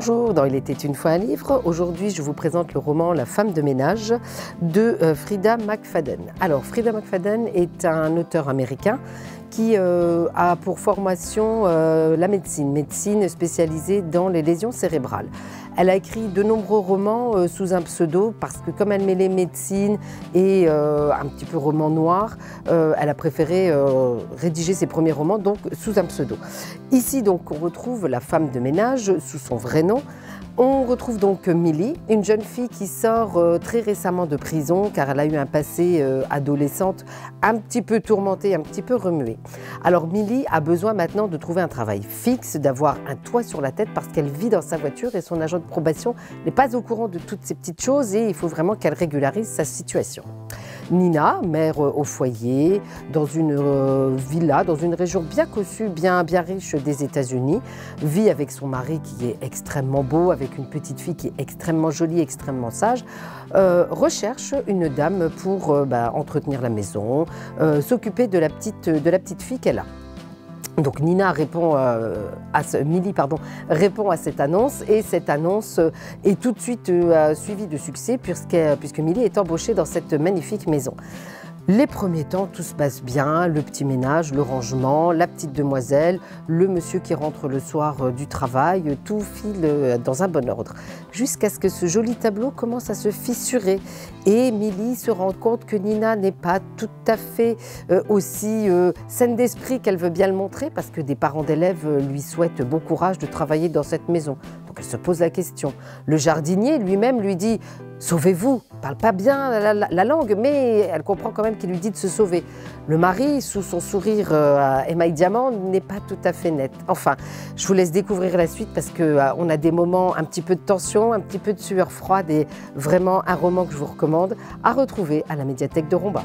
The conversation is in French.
Bonjour, dans Il était une fois un livre. Aujourd'hui, je vous présente le roman La femme de ménage de Freida McFadden. Alors, Freida McFadden est un auteur américain qui a pour formation la médecine spécialisée dans les lésions cérébrales. Elle a écrit de nombreux romans sous un pseudo parce que comme elle mêlait médecine et un petit peu roman noir, elle a préféré rédiger ses premiers romans donc sous un pseudo. Ici donc on retrouve la femme de ménage sous son vrai nom. On retrouve donc Millie, une jeune fille qui sort très récemment de prison car elle a eu un passé adolescente un petit peu tourmenté, un petit peu remué. Alors Millie a besoin maintenant de trouver un travail fixe, d'avoir un toit sur la tête parce qu'elle vit dans sa voiture et son agent de probation n'est pas au courant de toutes ces petites choses et il faut vraiment qu'elle régularise sa situation. Nina, mère au foyer, dans une villa, dans une région bien cossue, bien riche des États-Unis, vit avec son mari qui est extrêmement beau, avec une petite fille qui est extrêmement jolie, extrêmement sage, recherche une dame pour entretenir la maison, s'occuper de la petite fille qu'elle a. Donc Nina répond Millie répond à cette annonce et cette annonce est tout de suite suivie de succès puisque Millie est embauchée dans cette magnifique maison. Les premiers temps, tout se passe bien, le petit ménage, le rangement, la petite demoiselle, le monsieur qui rentre le soir du travail, tout file dans un bon ordre. Jusqu'à ce que ce joli tableau commence à se fissurer et Millie se rend compte que Nina n'est pas tout à fait aussi saine d'esprit qu'elle veut bien le montrer parce que des parents d'élèves lui souhaitent bon courage de travailler dans cette maison. Donc elle se pose la question. Le jardinier lui-même lui dit « Sauvez-vous !» Il ne parle pas bien la langue, mais elle comprend quand même qu'il lui dit de se sauver. Le mari, sous son sourire émail diamant, n'est pas tout à fait net. Enfin, je vous laisse découvrir la suite parce qu'on a des moments un petit peu de tension, un petit peu de sueur froide et vraiment un roman que je vous recommande à retrouver à la médiathèque de Romba.